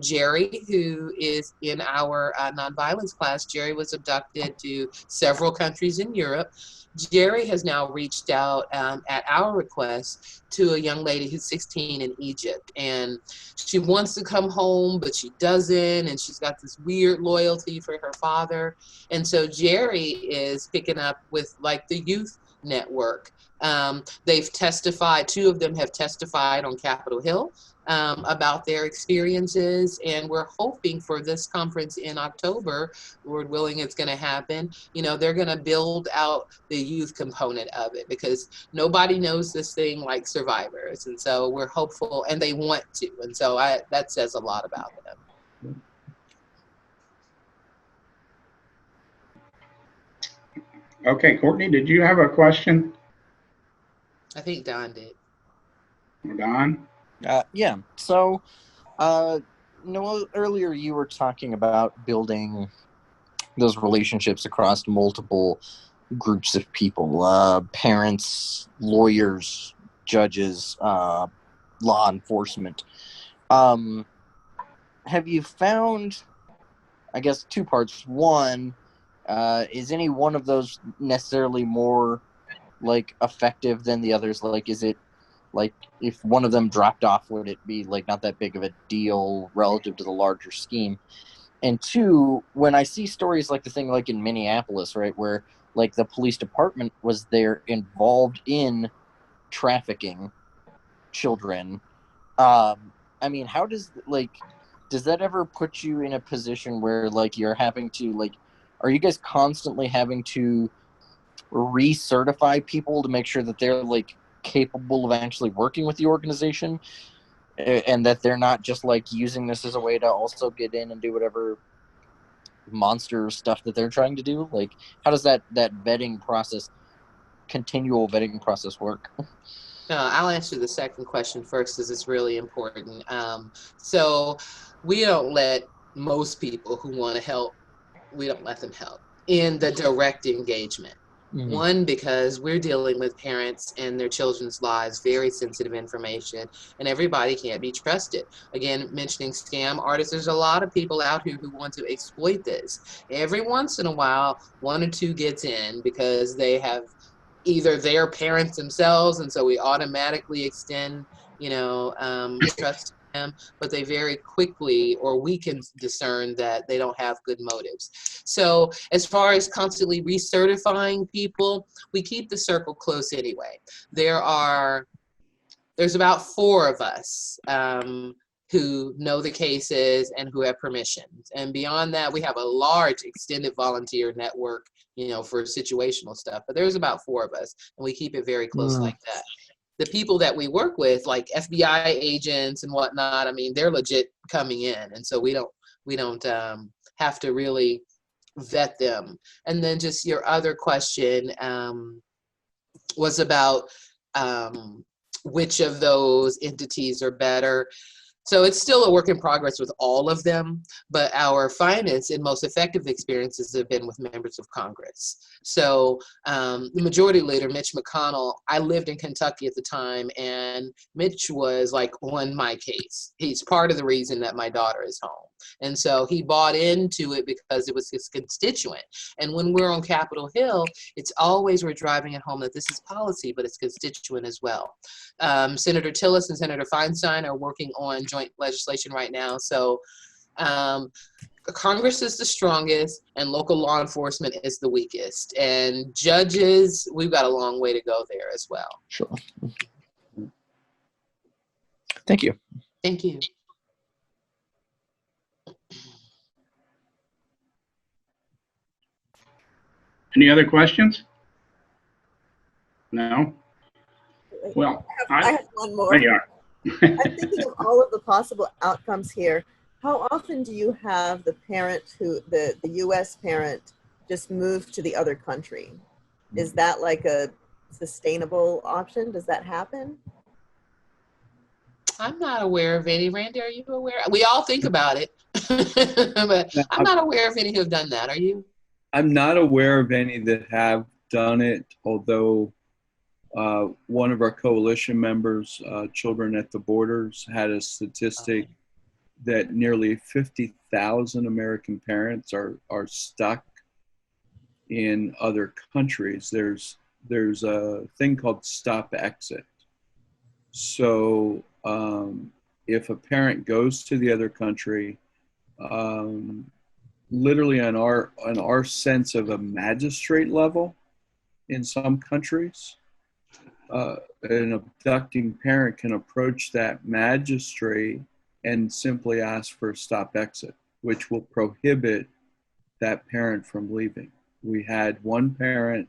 Jerry, who is in our nonviolence class, Jerry was abducted to several countries in Europe. Jerry has now reached out at our request to a young lady who's 16 in Egypt, and she wants to come home, but she doesn't, and she's got this weird loyalty for her father. And so Jerry is picking up with like the youth network. They've testified, two of them have testified on Capitol Hill about their experiences, and we're hoping for this conference in October, Lord willing, it's going to happen. They're going to build out the youth component of it, because nobody knows this thing like survivors, and so we're hopeful, and they want to, and so that says a lot about them.
Okay, Courtney, did you have a question?
I think Don did.
Don?
Yeah. So, Noelle, earlier you were talking about building those relationships across multiple groups of people, parents, lawyers, judges, law enforcement. Have you found, I guess, two parts. One, is any one of those necessarily more like effective than the others? Like, is it like if one of them dropped off, would it be like not that big of a deal relative to the larger scheme? And two, when I see stories like the thing like in Minneapolis, right, where like the police department was there involved in trafficking children, I mean, how does that ever put you in a position where like you're having to like, are you guys constantly having to recertify people to make sure that they're like capable of actually working with the organization, and that they're not just like using this as a way to also get in and do whatever monster stuff that they're trying to do? Like, how does that continual vetting process work?
I'll answer the second question first, because it's really important. So we don't let most people who want to help, we don't let them help in the direct engagement. Mm-hmm. One, because we're dealing with parents and their children's lives, very sensitive information, and everybody can't be trusted. Again, mentioning scam artists, there's a lot of people out here who want to exploit this. Every once in a while, one or two gets in because they have either their parents themselves, and so we automatically extend, trust to them, but they very quickly, or we can discern that they don't have good motives. So as far as constantly recertifying people, we keep the circle close anyway. There's about 4 of us who know the cases and who have permissions. And beyond that, we have a large extended volunteer network, you know, for situational stuff. But there's about 4 of us, and we keep it very close like that. The people that we work with, like FBI agents and whatnot, I mean, they're legit coming in, and so we don't have to really vet them. And then just your other question was about which of those entities are better. So it's still a work in progress with all of them, but our finest and most effective experiences have been with members of Congress. So the majority leader, Mitch McConnell, I lived in Kentucky at the time, and Mitch was like on my case. He's part of the reason that my daughter is home. And so he bought into it because it was his constituent. And when we're on Capitol Hill, it's always we're driving it home that this is policy, but it's constituent as well. Senator Tillis and Senator Feinstein are working on joint legislation right now. So Congress is the strongest and local law enforcement is the weakest. And judges, we've got a long way to go there as well.
Sure. Thank you.
Thank you.
Any other questions? No? Well,
I have one more.
there you are.
I'm thinking of all of the possible outcomes here. How often do you have the parent the U.S. parent just move to the other country? Is that like a sustainable option? Does that happen?
I'm not aware of any. Randy, are you aware? We all think about it, but I'm not aware of any who have done that. Are you?
I'm not aware of any that have done it, although one of our coalition members, Children at the Borders, had a statistic that nearly 50,000 American parents are stuck in other countries. There's a thing called stop exit. So if a parent goes to the other country, literally on our sense of a magistrate level in some countries, an abducting parent can approach that magistrate and simply ask for a stop exit, which will prohibit that parent from leaving. We had one parent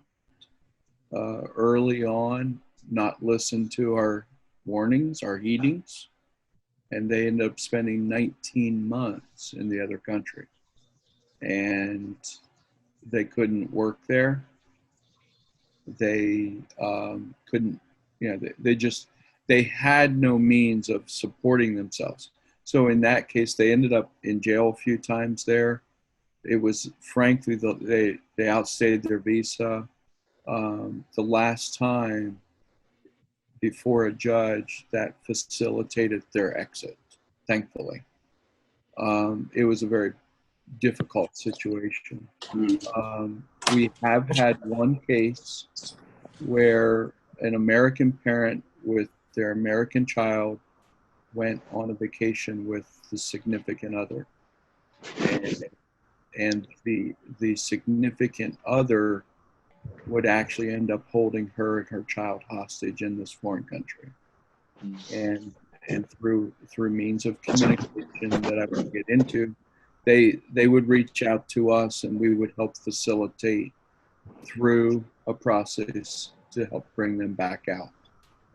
early on not listen to our warnings, our heedings, and they ended up spending 19 months in the other country. And they couldn't work there. They couldn't, they had no means of supporting themselves. So in that case, they ended up in jail a few times there. It was, frankly, they outstayed their visa. The last time before a judge that facilitated their exit, thankfully. It was a very difficult situation. We have had one case where an American parent with their American child went on a vacation with the significant other. And the significant other would actually end up holding her and her child hostage in this foreign country. And through means of communication that I won't get into, they would reach out to us and we would help facilitate through a process to help bring them back out,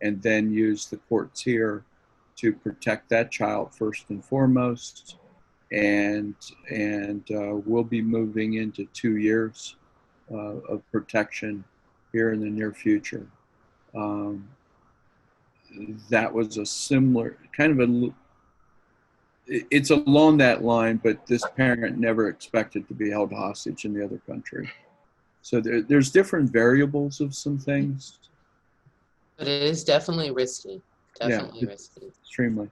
and then use the courts here to protect that child first and foremost. And we'll be moving into 2 years of protection here in the near future. That was a similar kind of it's along that line, but this parent never expected to be held hostage in the other country. So there's different variables of some things.
But it is definitely risky. Definitely risky.
Extremely.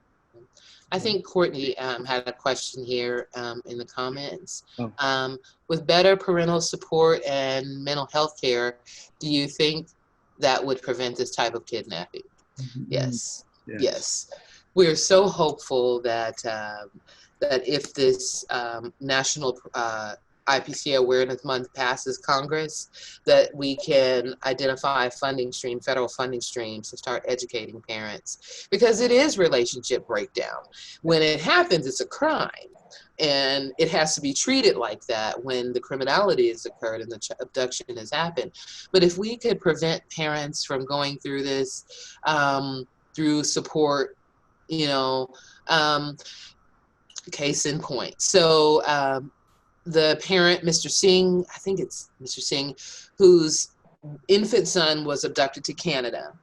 I think Courtney had a question here in the comments.
Oh.
With better parental support and mental health care, do you think that would prevent this type of kidnapping? Mm-hmm. Yes. We're so hopeful that that if this national IPCA Awareness Month passes Congress, that we can identify funding stream, federal funding streams to start educating parents, because it is relationship breakdown. When it happens, it's a crime. And it has to be treated like that when the criminality has occurred and the abduction has happened. But if we could prevent parents from going through this through support, you know, case in point. So the parent, Mr. Singh, I think it's Mr. Singh, whose infant son was abducted to Canada.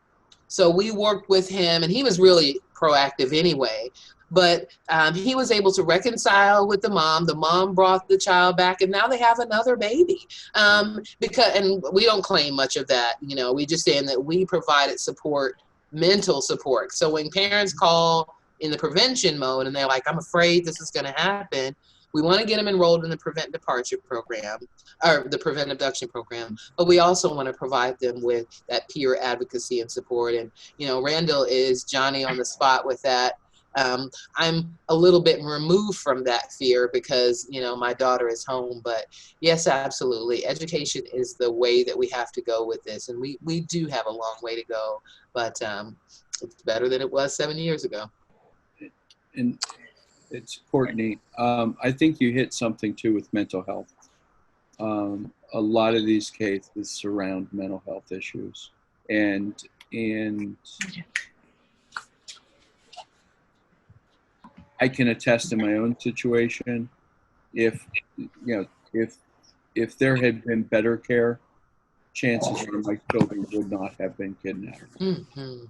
So we worked with him, and he was really proactive anyway. But he was able to reconcile with the mom. The mom brought the child back, and now they have another baby. And we don't claim much of that. You know, we just saying that we provided support, mental support. So when parents call in the prevention mode and they're like, I'm afraid this is going to happen, we want to get them enrolled in the Prevent Departure program, or the Prevent Abduction program, but we also want to provide them with that peer advocacy and support. And, you know, Randall is Johnny on the spot with that. I'm a little bit removed from that fear because, you know, my daughter is home, but yes, absolutely. Education is the way that we have to go with this. And we do have a long way to go, but it's better than it was 7 years ago.
And it's Courtney. I think you hit something too with mental health. A lot of these cases surround mental health issues, and I can attest in my own situation. If there had been better care, chances are my children would not have been kidnapped.
Mm-hmm.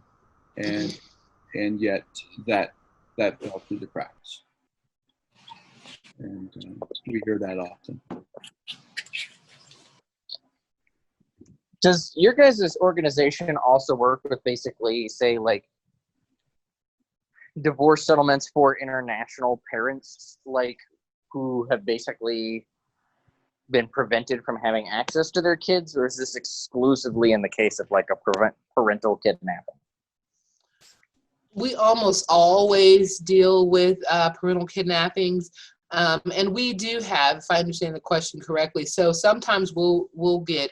And yet that fell through the cracks. And we hear that often.
Does your guys' organization also work with basically, say, like, divorce settlements for international parents, like, who have basically been prevented from having access to their kids, or is this exclusively in the case of, like, a parental kidnapping?
We almost always deal with parental kidnappings. And we do have, if I understand the question correctly, so sometimes we'll get,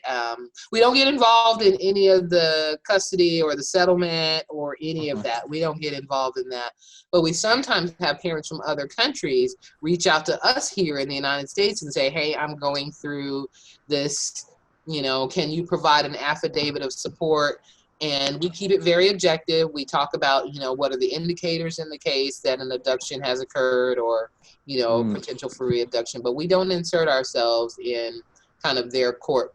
we don't get involved in any of the custody or the settlement or any of that. We don't get involved in that. But we sometimes have parents from other countries reach out to us here in the United States and say, hey, I'm going through this, you know, can you provide an affidavit of support? And we keep it very objective. We talk about, you know, what are the indicators in the case that an abduction has occurred or, you know, potential for reabduction. But we don't insert ourselves in kind of their court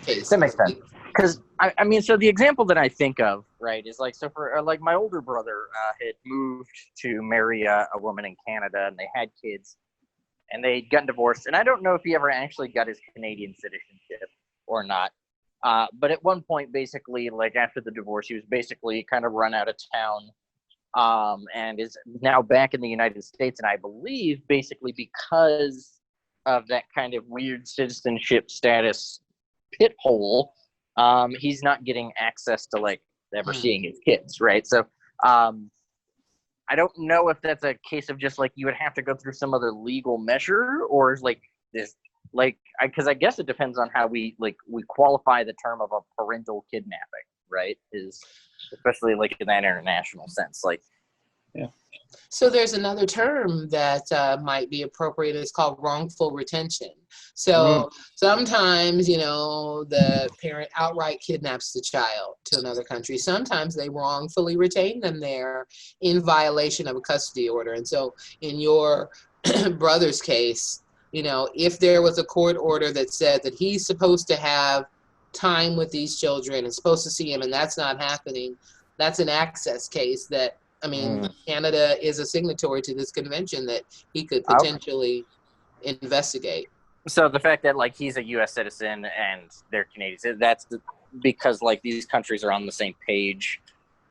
case.
That makes sense. Because, I mean, so the example that I think of, right, is like, so for, like, my older brother had moved to marry a woman in Canada, and they had kids, and they'd gotten divorced. And I don't know if he ever actually got his Canadian citizenship or not. But at one point, basically, like, after the divorce, he was basically kind of run out of town, and is now back in the United States. And I believe basically because of that kind of weird citizenship status pit hole, he's not getting access to, like, ever seeing his kids, right? So I don't know if that's a case of just, like, you would have to go through some other legal measure, or is, like, this, like, because I guess it depends on how we qualify the term of a parental kidnapping, right? Is especially, like, in that international sense, like, yeah.
So there's another term that might be appropriate. It's called wrongful retention. So sometimes, you know, the parent outright kidnaps the child to another country. Sometimes they wrongfully retain them there in violation of a custody order. And so in your brother's case, you know, if there was a court order that said that he's supposed to have time with these children and supposed to see him, and that's not happening, that's an access case that, I mean, Canada is a signatory to this convention that he could potentially investigate.
So the fact that, like, he's a U.S. citizen and they're Canadian, that's because, like, these countries are on the same page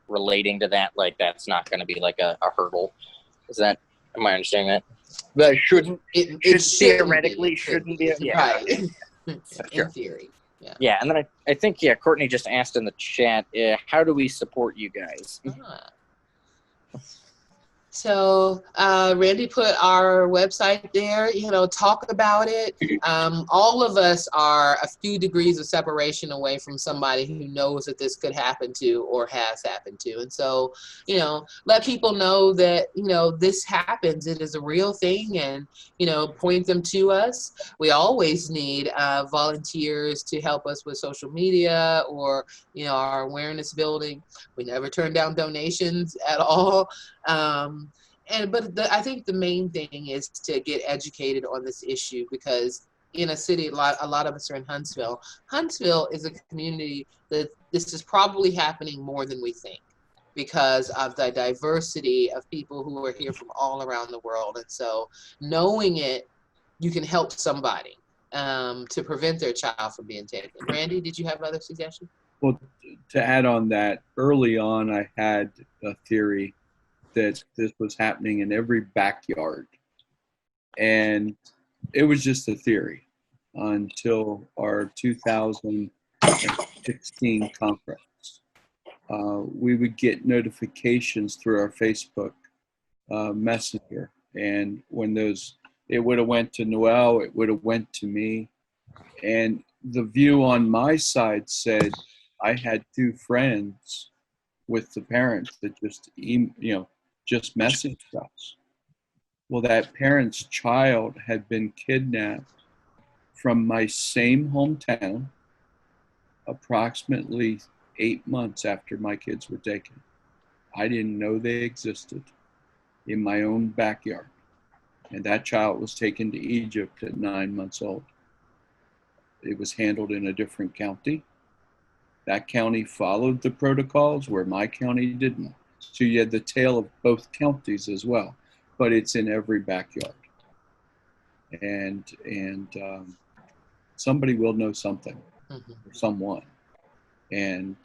relating to that. Like, that's not going to be, like, a hurdle. Am I understanding that? But it theoretically shouldn't be. Yeah.
Right. In theory. Yeah.
Yeah, and then I think, Courtney just asked in the chat, how do we support you guys?
So Randy put our website there, you know, talk about it. All of us are a few degrees of separation away from somebody who knows that this could happen to or has happened to. And so, you know, let people know that, you know, this happens. It is a real thing, and, you know, point them to us. We always need volunteers to help us with social media or, you know, our awareness building. We never turn down donations at all. But I think the main thing is to get educated on this issue, because in a city, a lot of us are in Huntsville. Huntsville is a community that this is probably happening more than we think, because of the diversity of people who are here from all around the world. And so knowing it, you can help somebody to prevent their child from being taken. Randy, did you have other suggestions?
Well, to add on that, early on, I had a theory that this was happening in every backyard. And it was just a theory until our 2016 conference. We would get notifications through our Facebook Messenger. And when those, it would have went to Noelle, it would have went to me. And the view on my side said I had 2 friends with the parents that just, just messaged us. Well, that parent's child had been kidnapped from my same hometown approximately 8 months after my kids were taken. I didn't know they existed, in my own backyard. And that child was taken to Egypt at 9 months old. It was handled in a different county. That county followed the protocols where my county didn't. So you had the tale of both counties as well, but it's in every backyard. And somebody will know something, or someone. And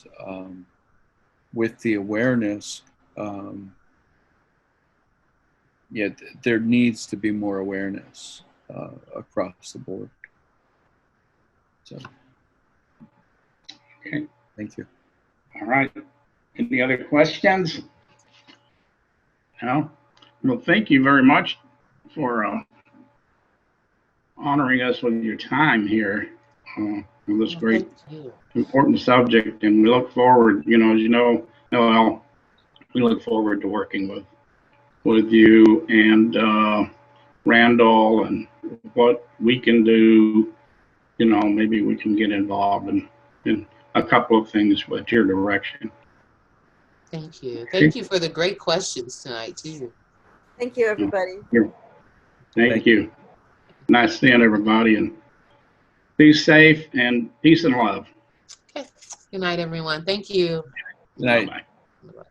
with the awareness, there needs to be more awareness across the board. So,
Okay.
Thank you.
All right. Any other questions? No? Well, thank you very much for honoring us with your time here on this great, important subject. And we look forward, as you know, Noelle, we look forward to working with you and Randall, and what we can do. Maybe we can get involved in a couple of things with your direction.
Thank you. Thank you for the great questions tonight, too.
Thank you, everybody.
Thank you. Nice seeing everybody, and be safe, and peace and love.
Okay. Good night, everyone. Thank you.
Good night.
Bye-bye.